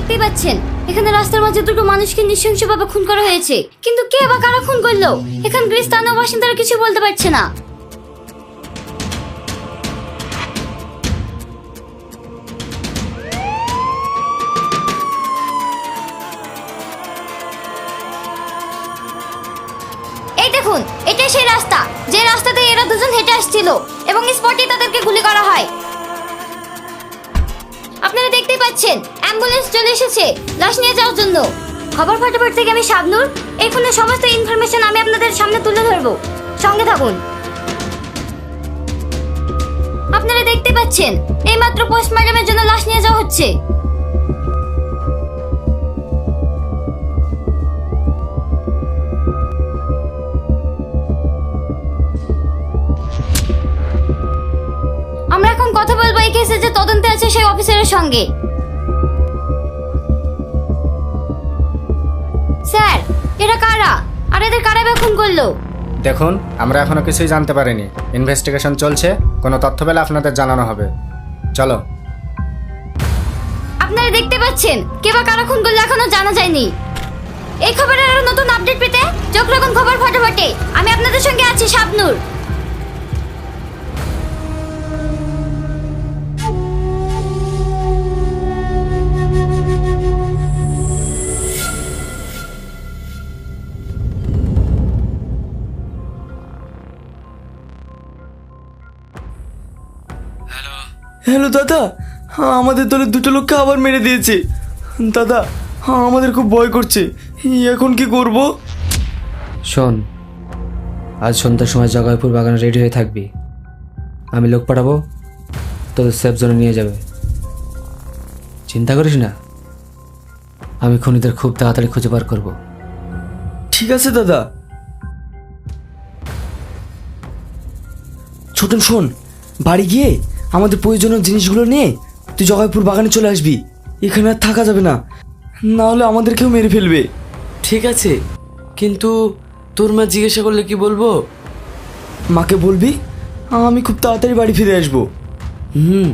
দেখতেই পাচ্ছেন এখানে রাস্তার মাঝে দুটো মানুষকে নৃশংসভাবে খুন করা হয়েছে, কিন্তু কে বা কারা খুন করলো এখানকার স্থানীয় বাসিন্দারা কিছু বলতে পারছে না। এই দেখুন, এটাই সেই রাস্তা যে রাস্তাতে এরা দুজন হেঁটে আসছিল এবং স্পটে তাদেরকে গুলি করা হয়। আপনারা দেখতেই পাচ্ছেন অ্যাম্বুলেন্স চলে এসেছে লাশ নিয়ে যাওয়ার জন্য। খবর ফাটাফাট থেকে আমি শাবনূর, এই খুনের সমস্ত ইনফরমেশন আমি আপনাদের সামনে তুলে ধরবো, সঙ্গে থাকুন। আপনারা দেখতে পাচ্ছেন এইমাত্র পোস্টমর্টমের জন্য লাশ নিয়ে যাওয়া হচ্ছে। আমরা এখন কথা বলবো এই কেসে যে তদন্তে আছে সেই অফিসারের সঙ্গে। স্যার, এরা কারা আর এদের কারা বা খুন করলো? দেখুন, আমরা এখনো কিছুই জানতে পারিনি। ইনভেস্টিগেশন চলছে, কোনো তথ্য পেলে আপনাদের জানানো হবে। চলো। আপনারা দেখতে পাচ্ছেন কে বা কারা খুন করলো এখনো জানা যায়নি। এই খবরের আরো নতুন আপডেট পেতে চোখ রাখুন খবর ফাটাফাটে। আমি আপনাদের সঙ্গে আছি শাবনূর। হ্যালো দাদা, আমাদের দলের দুটো লোককে আবার মেরে দিয়েছে। দাদা, আমাদের খুব ভয় করছে, এখন কি করব? শোন, আজ সন্ধ্যার সময় জগাইপুর বাগানে রেডি হয়ে থাকবি। আমি লোক পাঠাবো, তোদের সেফ জোনে নিয়ে যাবে। চিন্তা করিস না, আমি খুনিদের খুব তাড়াতাড়ি খুঁজে বার করব। ঠিক আছে দাদা। ছোটন শোন, বাড়ি গিয়ে আমাদের প্রয়োজনীয় জিনিসগুলো নিয়ে তুই জগাইপুর বাগানে চলে আসবি। এখানে আর থাকা যাবে না, না হলে আমাদেরকেও মেরে ফেলবে। ঠিক আছে, কিন্তু তোর মা জিজ্ঞাসা করলে কি বলবো? মাকে বলবি আমি খুব তাড়াতাড়ি বাড়ি ফিরে আসবো। হুম।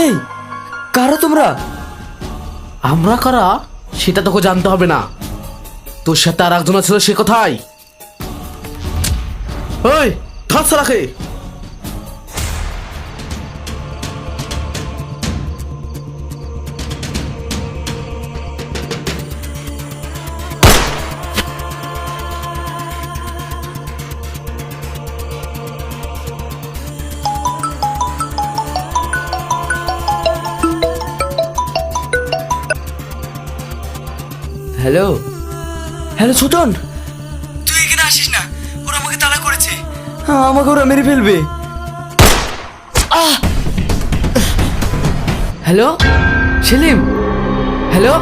এই কারা তোমরা? আমরা কারা সেটা তোকে জানতে হবে না। তোর সাথে আর একজন ছিল, সে কোথায়? ওই ধর রাখে। হ্যালো, হ্যালো ছোটন, তুই এখানে আসিস না, ওরা আমাকে তাড়া করেছে। আমাকে ওরা মেরে ফেলবে। Hello Salim, hello.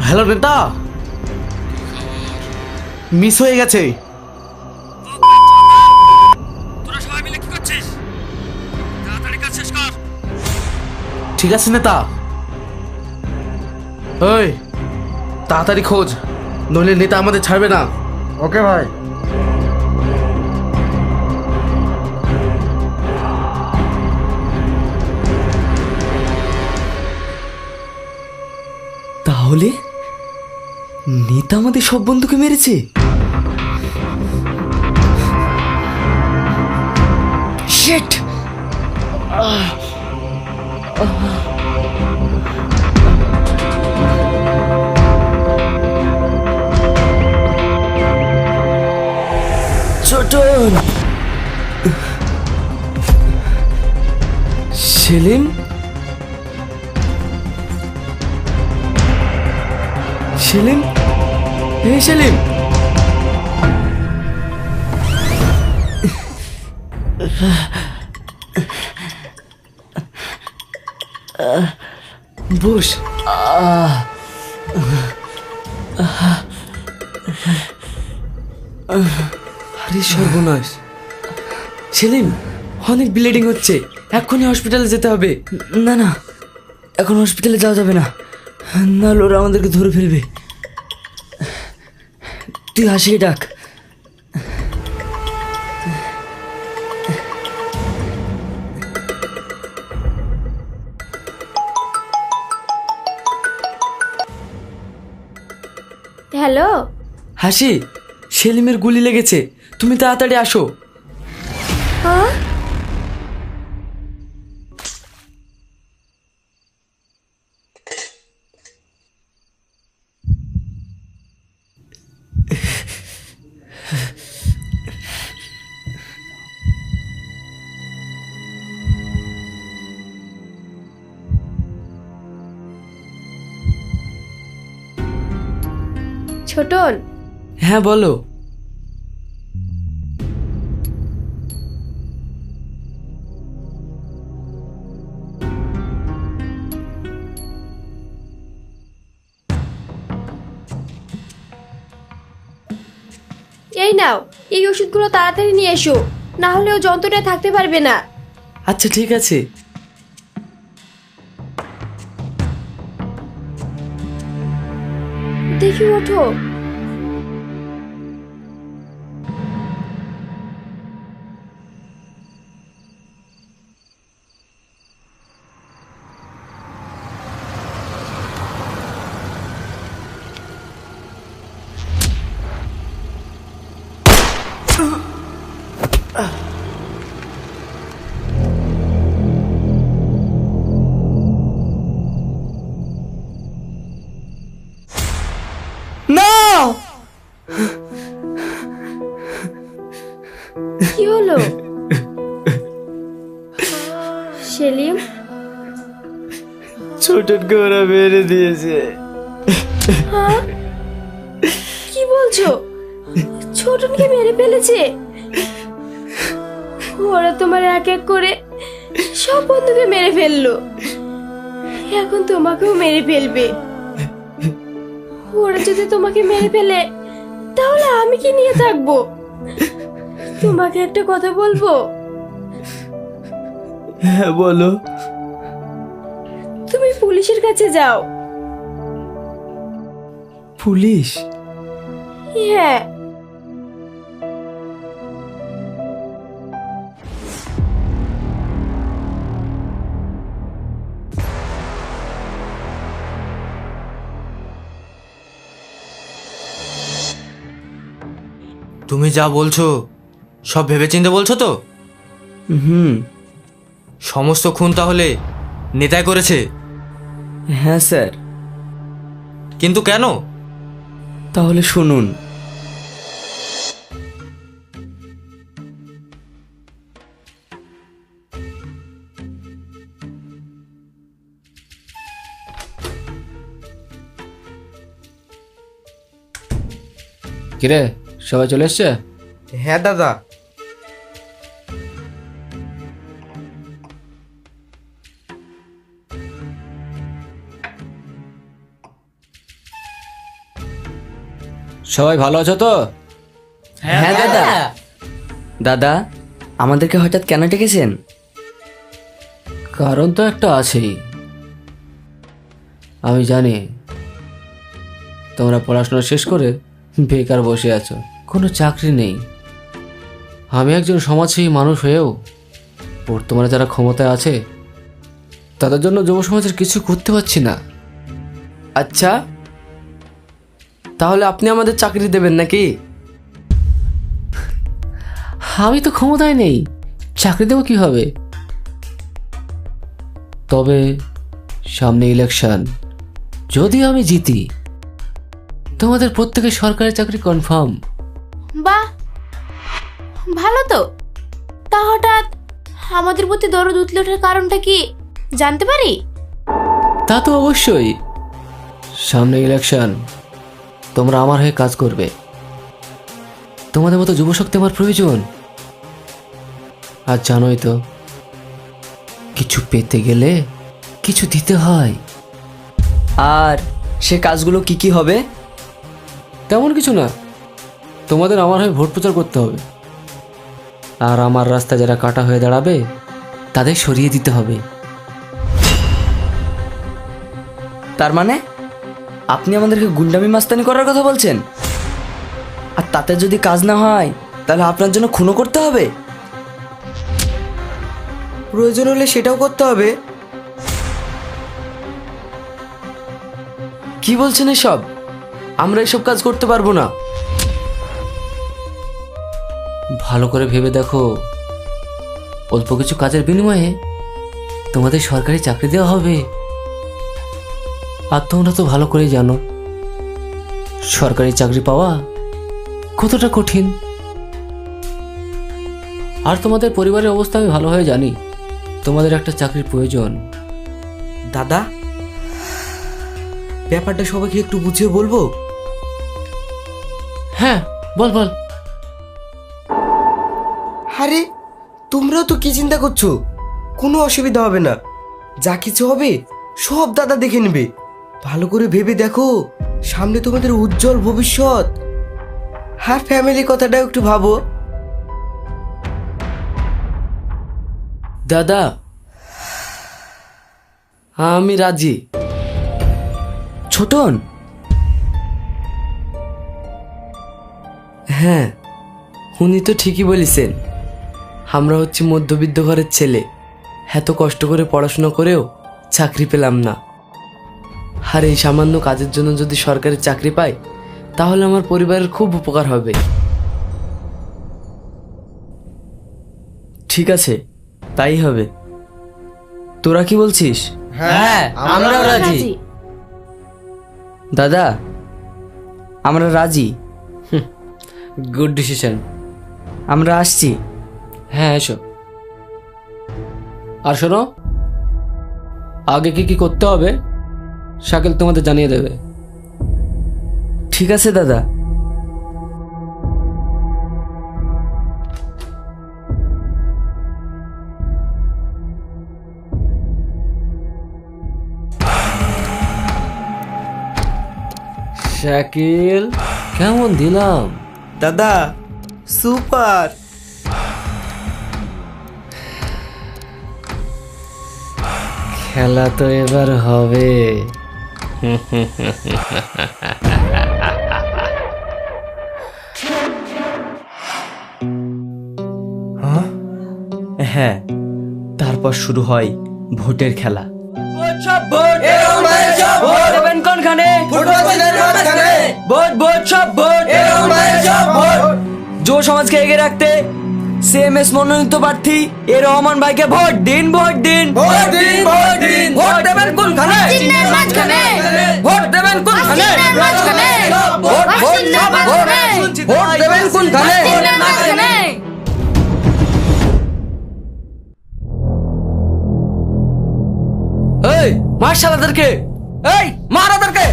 হ্যালো নেতা, মিস হয়ে গেছে। তোরা সবাই মিলে কি করছিস? তাড়াতাড়ি কাজ শেষ কর। ঠিক আছে নেতা। ওই তাড়াতাড়ি খোঁজ, নইলে নেতা আমাদের ছাড়বে না। ওকে ভাই। তাহলে নেতা আমাদের সব বন্ধুকে মেরেছে। শিট! ছোটন! সেলিম? সেলিম? হে সেলিম! বস। আরে সর্বনাশ! সেলিম, অনেক ব্লিডিং হচ্ছে, এক্ষুনি হসপিটালে যেতে হবে। না না, এখন হসপিটালে যাওয়া যাবে না, নাহলে ওরা আমাদেরকে ধরে ফেলবে। তুই হাসিকে ডাক। হ্যালো, হাসি, সেলিমের গুলি লেগেছে, তুমি তাড়াতাড়ি আসো। হ্যাঁ? ছোটন, হ্যাঁ বলো। এই নাও, এই ওষুধগুলো তাড়াতাড়ি নিয়ে এসো, না হলে ও যন্ত্রণায় থাকতে পারবে না। আচ্ছা ঠিক আছে। দেখি ওঠো। না! কি হলো সেলিম? ছোটনকে ওরা মেরে দিয়েছে। হ্যাঁ? কি বলছো? ছোটনকে মেরে ফেলেছে? ওরা তোমার এক এক করে সব বন্ধুকে মেরে ফেললো, এখন তোমাকেও মেরে ফেলবে। ওরা যদি তোমাকে মেরে ফেলে তাহলে আমি কি নিয়ে থাকবো? তোমাকে একটা কথা বলবো? হ্যাঁ বলো। তুমি পুলিশের কাছে যাও। পুলিশ? হ্যাঁ। তুমি যা বলছো সব ভেবেচিন্তে বলছো তো? হুম। সমস্ত খুন তাহলে নেতাই করেছে? হ্যাঁ স্যার। কিন্তু কেন? তাহলে শুনুন। কিরে, সবাই চলে এসছে? হ্যাঁ দাদা। সবাই ভালো আছো তো? হ্যাঁ দাদা। দাদা, আমাদেরকে হঠাৎ কেন ডেকেছেন? কারণ তো একটা আছেই। আমি জানি তোমরা পড়াশোনা শেষ করে বেকার বসে আছো, কোনো চাকরি নেই। আমি একজন সমাজসেবী মানুষ হয়েও বর্তমানে যারা ক্ষমতায় আছে তাদের জন্য যুব সমাজের কিছু করতে পারছি না। আচ্ছা, তাহলে আপনি আমাদের চাকরি দেবেন নাকি? আমি তো ক্ষমতায় নেই, চাকরি দেবো কীভাবে? তবে সামনে ইলেকশন, যদি আমি জিতি তোমাদের প্রত্যেকের সরকারি চাকরি কনফার্ম। বাহ, ভালো তো। তা হঠাৎ আমাদের প্রতি দরদ উতলে ওঠার কারণটা কি জানতে পারি? তা তো অবশ্যই, সামনে ইলেকশন, তোমরা আমার হয়ে কাজ করবে। তোমাদের মতো যুবশক্তি আমার প্রয়োজন। আর জানোই তো, কিছু পেতে গেলে কিছু দিতে হয়। আর সে কাজগুলো কি কি হবে? তেমন কিছু না, তোমাদের আমার হয়ে ভোট প্রচার করতে হবে। আর আমার রাস্তা যারা কাটা হয়ে দাঁড়াবে তাদের সরিয়ে দিতে হবে। তার মানে আপনি আমাদেরকে গুন্ডামি মাস্তানি করার কথা বলছেন? আর তাতে যদি কাজ না হয় তাহলে আপনার জন্য খুনও করতে হবে? প্রয়োজন হলে সেটাও করতে হবে? কি বলছেন এসব? আমরা এসব কাজ করতে পারবো না। ভালো করে ভেবে দেখো, অল্প কিছু কাজের বিনিময়ে তোমাদের সরকারি চাকরি দেওয়া হবে। আর তোমরা তো ভালো করেই জানো সরকারি চাকরি পাওয়া কতটা কঠিন। আর তোমাদের পরিবারের অবস্থা আমি ভালোভাবে জানি, তোমাদের একটা চাকরির প্রয়োজন। দাদা, ব্যাপারটা সবাইকে একটু বুঝিয়ে বলবো? হ্যাঁ, বল বল। আরে তোমরাও তো কি চিন্তা করছো? কোনো অসুবিধা হবে না, যা কিছু হবে সব দাদা দেখে নেবে। ভালো করে ভেবে দেখো, সামনে তোমাদের উজ্জ্বল ভবিষ্যৎ। আর ফ্যামিলি কথাটা একটু ভাবো। দাদা, আমি রাজি। ছোটন? হ্যাঁ, উনি তো ঠিকই বলেছেন। আমরা হচ্ছে মধ্যবিত্ত ঘরের ছেলে, এত কষ্ট করে পড়াশোনা করেও চাকরি পেলাম না। আর এই সামান্য কাজের জন্য যদি সরকারি চাকরি পাই তাহলে আমার পরিবারের খুব উপকার হবে। ঠিক আছে, তাই হবে। তোরা কি বলছিস? হ্যাঁ, আমরাও রাজি। দাদা, আমরা রাজি। Good decision. আমরা আসছি। হ্যাঁ, এসো। আর শোনো, আগে কি কি করতে হবে শাকিল তোমাদের জানিয়ে দেবে। ঠিক আছে দাদা। শাকিল, কেমন দিলাম? দাদা সুপার। খেলা তো এবার হবে। হ্যাঁ, তারপর শুরু হয় ভোটের খেলা। যুব সমাজকে এগিয়ে রাখতে সিএমএস মনোনীত প্রার্থী এ রহমান ভাইকে ভোট দিন, ভোট দিন, ভোট দিন, ভোট দিন। ভোট দেবেন কোনখানে? চিহ্নের মাঝখানে। ভোট দেবেন কোনখানে? চিহ্নের মাঝখানে। ভোট, ভোট, চিহ্নের ভোট। মাঝখানে। ভোট দেবেন কোনখানে? চিহ্নের মাঝখানে। এই, মার শালাদেরকে! এই, মার ওদেরকে!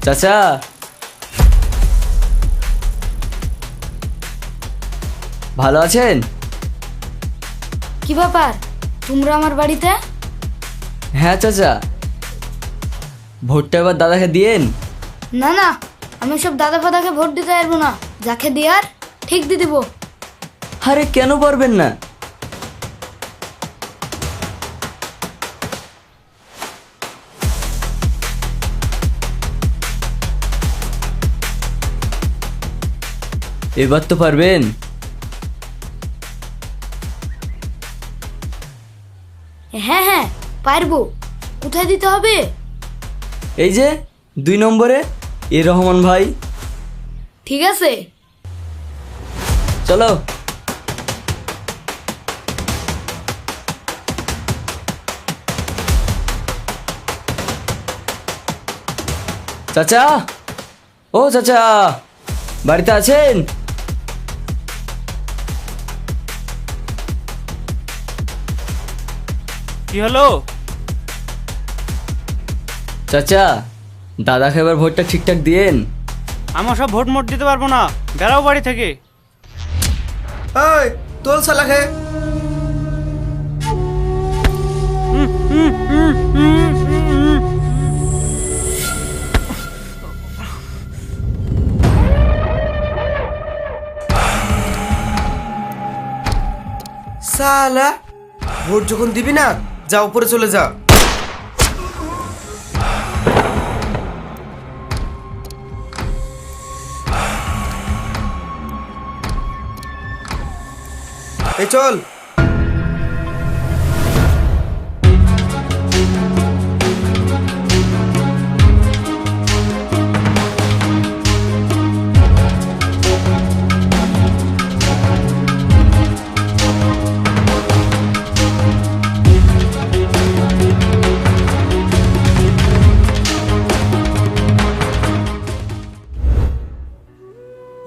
চাচা, ভালো আছেন? কি ব্যাপার, তোমরা আমার বাড়িতে? হ্যাঁ চাচা, ভোটটা এবার দাদাকে দিয়েন। না না, আমি সব দাদা ফাদাকে ভোট দিতে পারবো না। যাকে দেওয়ার ঠিক দিয়ে দিব। আরে কেন পারবেন না? এবার তো পারবেন। হ্যাঁ হ্যাঁ পারবো। কোথায় দিতে হবে? এই যে 2 নম্বরে, রহমান ভাই। ঠিক আছে। চলো। চাচা, ও চাচা, বাড়িতে আছেন? কি হলো? চাচা, দাদাকে এবার ভোটটা ঠিকঠাক দিয়েন। আমার সব ভোট মোট দিতে পারবো না, বেড়াও বাড়ি থেকে। এই তোল শালাকে। শালা, ভোট যখন দিবি না, যা উপরে চলে যা। এই চল।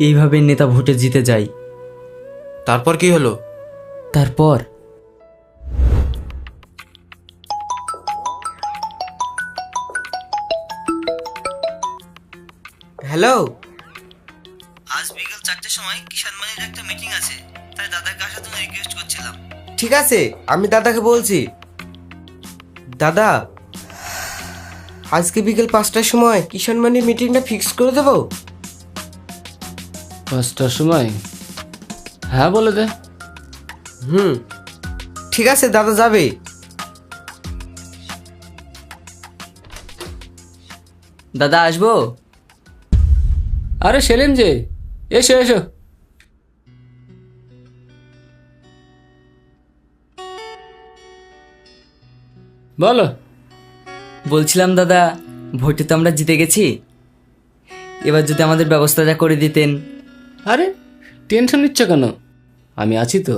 এইভাবে নেতা ভোটে জিতে যায়। তারপর কি হলো? তারপর হ্যালো, আজ বিকেল 4টার সময় কিষাণ মালির একটা মিটিং আছে, তাই দাদাকে আসার জন্য রিকোয়েস্ট করছিলাম। ঠিক আছে, আমি দাদাকে বলছি। দাদা, আজকে বিকেল 5টার সময় কিষাণ মান্ডির মিটিংটা ফিক্স করে দেবো? 5টার সময়? হ্যাঁ বলে দে। ঠিক আছে, দাদা যাবে। দাদা আসবো? আরে সেলিম যে, এসো এসো। বলো। বলছিলাম দাদা, ভোটে তো আমরা জিতে গেছি, এবার যদি আমাদের ব্যবস্থাটা করে দিতেন। আরে টেনশন নিচ্ছ কেন, আমি আছি তো।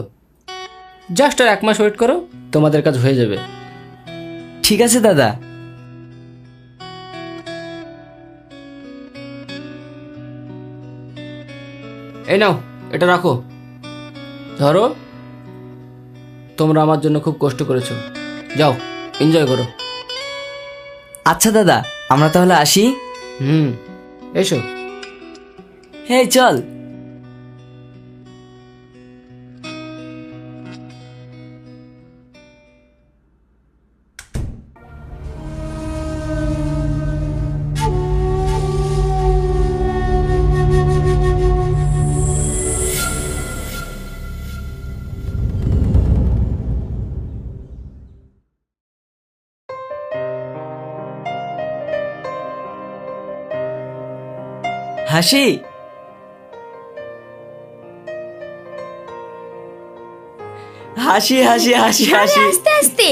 জাস্ট আর 1 মাস ওয়েট করো, তোমাদের কাজ হয়ে যাবে। ঠিক আছে দাদা। এই নাও, এটা রাখো। ধরো, তোমরা আমার জন্য খুব কষ্ট করেছো, যাও এনজয় করো। আচ্ছা দাদা, আমরা তাহলে আসি। এসো। হ্যাঁ চল। হাসি, হাসি হাসি হাসি হাসি। আস্তে আস্তে।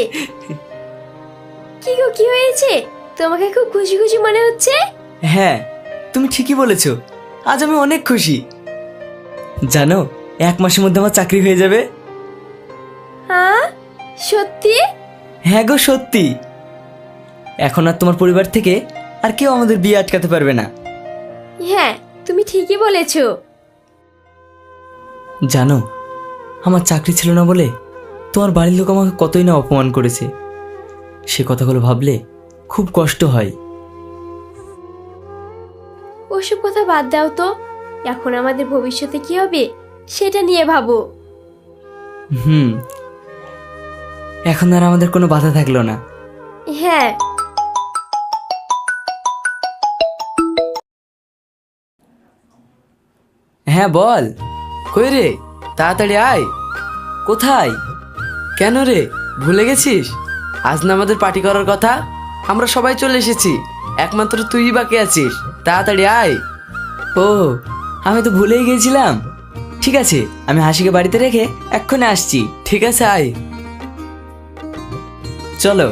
কি গো, কি হয়েছে? তোমাকে খুব খুশি খুশি মনে হচ্ছে। হ্যাঁ, তুমি ঠিকই বলেছো, আজ আমি অনেক খুশি। জানো, 1 মাসের মধ্যে আমার চাকরি হয়ে যাবে। হ্যাঁ সত্যি? হ্যাঁ গো সত্যি। এখন আর তোমার পরিবার থেকে আর কেউ আমাদের বিয়ে আটকাতে পারবে না। হ্যাঁ তুমি ঠিকই বলেছো। জানো, আমার চাকরি ছিল না বলে তোমার বাড়ির লোক আমাকে কতই না অপমান করেছে। সে কথাগুলো ভাবলে খুব কষ্ট হয়। ওসব কথা বাদ দাও তো, এখন আমাদের ভবিষ্যতে কি হবে সেটা নিয়ে ভাবো। এখন আর আমাদের কোনো বাধা থাকলো না। হ্যাঁ। হ্যাঁ বল। কই রে, তাড়াতাড়ি আয়। কোথায়? কেন রে, ভুলে গেছিস? আজ না আমাদের পার্টি করার কথা, আমরা সবাই চলে এসেছি, একমাত্র তুই বাকি আছিস। তাড়াতাড়ি আয়। ও আমি তো ভুলেই গেছিলাম। ঠিক আছে, আমি হাসিকে বাড়িতে রেখে এক্ষুনি আসছি। ঠিক আছে, আয়। চলো।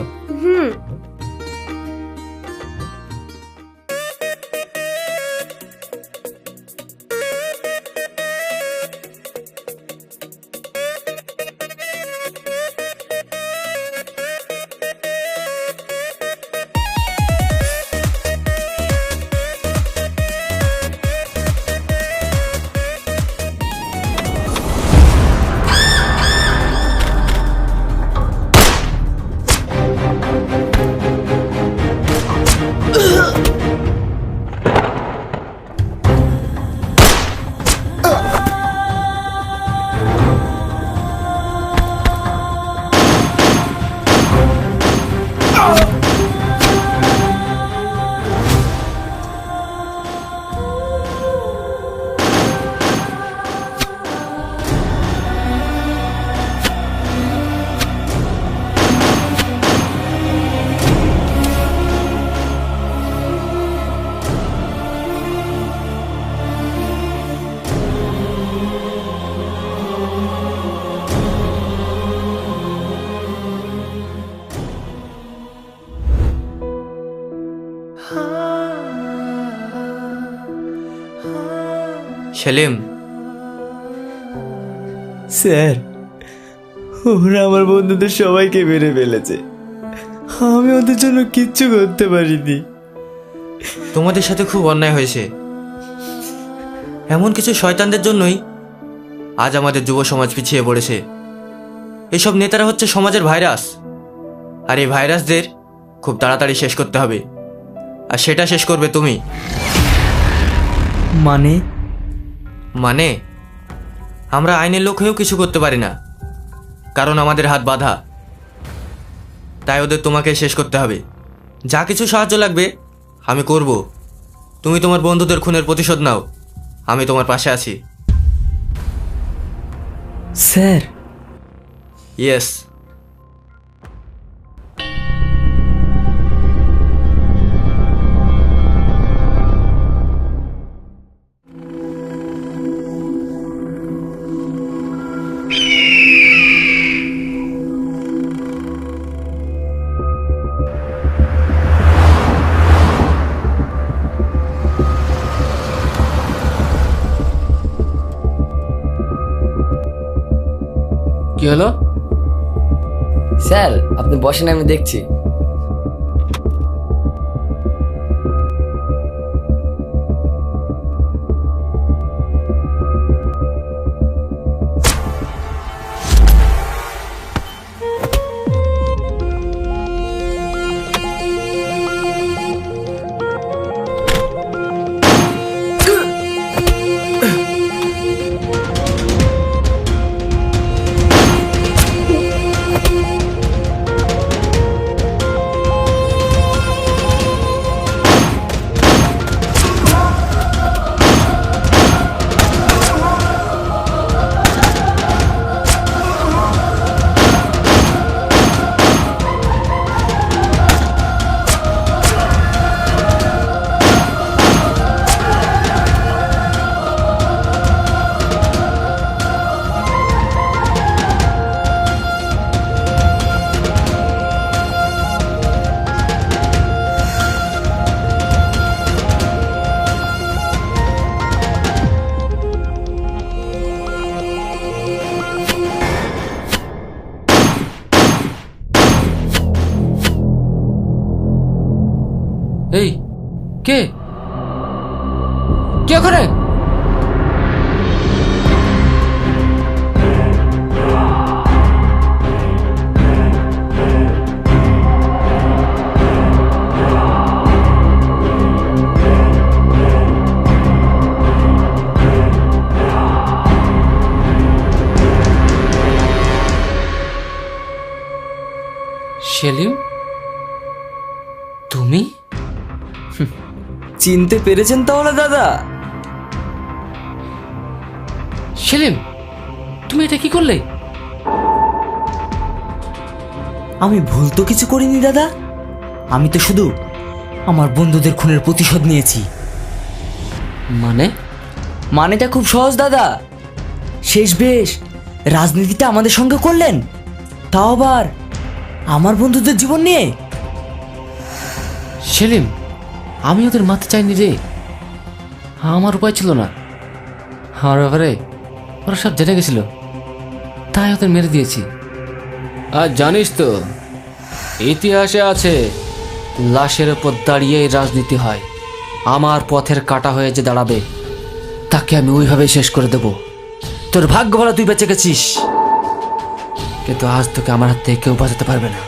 সেলিম, স্যার, ওরা আমার বন্ধুদের সবাইকে মেরে ফেলেছে। আমি ওদের জন্য কিচ্ছু করতে পারিনি। তোমাদের সাথে খুব অন্যায় হয়েছে। এমন কিছু শয়তানদের জন্যই আজ আমাদের যুব সমাজ পিছিয়ে পড়েছে। এসব নেতারা হচ্ছে সমাজের ভাইরাস, আর এই ভাইরাসদের খুব তাড়াতাড়ি শেষ করতে হবে, আর সেটা শেষ করবে তুমি। মানে আমরা আইনের লোক হয়েও কিছু করতে পারি না, কারণ আমাদের হাত বাঁধা। তাই ওদের তোমাকে শেষ করতে হবে। যা কিছু সাহায্য লাগবে আমি করব। তুমি তোমার বন্ধুদের খুনের প্রতিশোধ নাও, আমি তোমার পাশে আছি। Sir, yes. কি হলো? স্যার আপনি বসেন, আমি দেখছি। এই কে কে ওখানে? সেলিম, তুমি? চিনতে পেরেছেন তাহলে দাদা? সেলিম, তুমি এটা কি করলে? আমি ভুল তো কিছু করিনি দাদা। আমি তো শুধু আমার বন্ধুদের খুনের প্রতিশোধ নিয়েছি। মানে মানেটা খুব সহজ দাদা। শেষ বেশ রাজনীতিটা আমাদের সঙ্গে করলেন, তাও আবার আমার বন্ধুদের জীবন নিয়ে। সেলিম, আমি ওদের মারতে চাইনি রে, আমার উপায় ছিল না। আমার ব্যাপারে ওরা সব জেনে গেছিল, তাই ওদের মেরে দিয়েছি। আর জানিস তো, ইতিহাসে আছে লাশের উপর দাঁড়িয়েই রাজনীতি হয়। আমার পথের কাটা হয়ে যে দাঁড়াবে তাকে আমি ওইভাবেই শেষ করে দেব। তোর ভাগ্য ভালো তুই বেঁচে গেছিস, কিন্তু আজ তোকে আমার হাত থেকে কেউ বাঁচাতে পারবে না।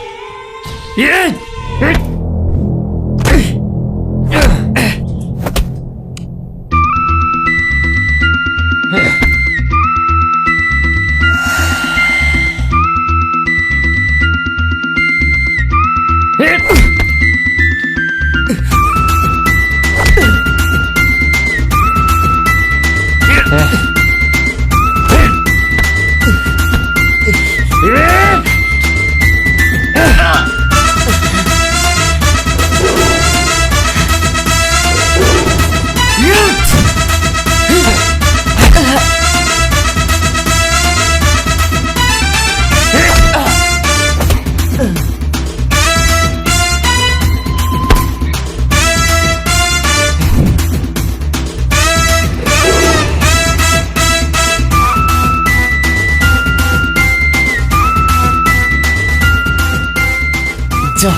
যা,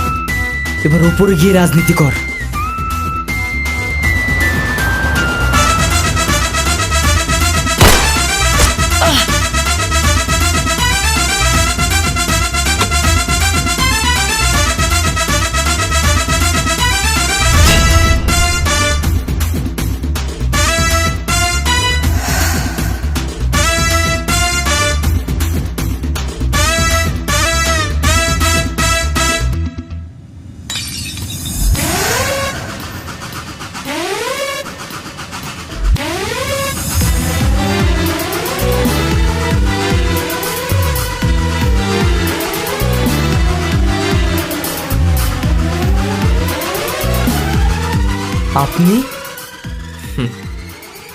এবার উপরে গিয়ে রাজনীতি কর। আপনি?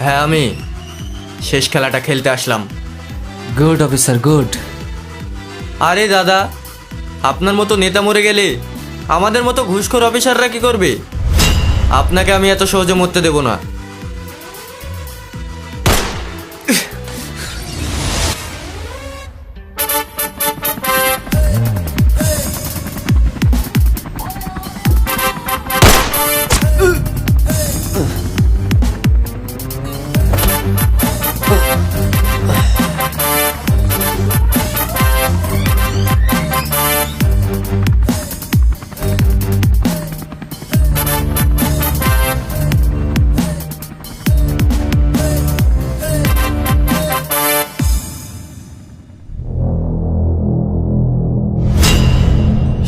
হ্যাঁ, আমি শেষ খেলাটা খেলতে আসলাম। Good officer, good. আরে দাদা, আপনার মতো নেতা মরে গেলে আমাদের মতো ঘুষখোর অফিসাররা কি করবে? আপনাকে আমি এত সহজে মরতে দেব না।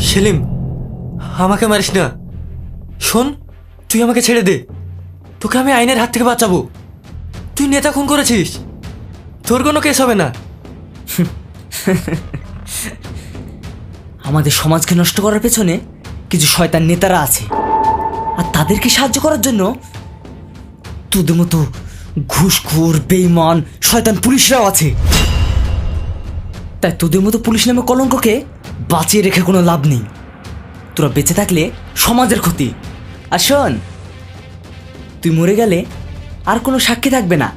সেলিম, আমাকে মারিস না। শোন, তুই আমাকে ছেড়ে দে, তোকে আমি আইনের হাত থেকে বাঁচাবো। তুই নেতা খুন করেছিস, তোর কোনো কেস হবে না। আমাদের সমাজকে নষ্ট করার পেছনে কিছু শয়তান নেতারা আছে, আর তাদেরকে সাহায্য করার জন্য তোদের মতো ঘুষখোর বেঈমান শয়তান পুলিশরাও আছে। তাই তোদের মতো পুলিশ নামে কলঙ্ককে বাঁচিয়ে রেখে কোনো লাভ নেই। তোরা বেঁচে থাকলে সমাজের ক্ষতি। আর শোন, তুই মরে গেলে আর কোনো সাক্ষী থাকবে না,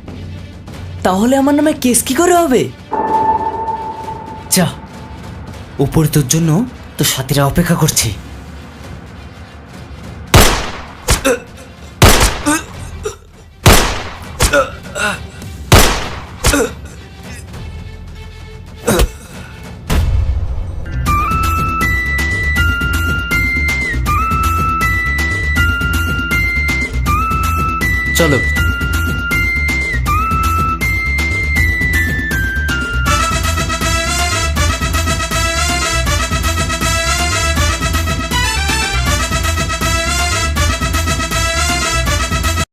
তাহলে আমার নামে কেস কি করে হবে? যা, উপরে তোর জন্য তোর সাথীরা অপেক্ষা করছে।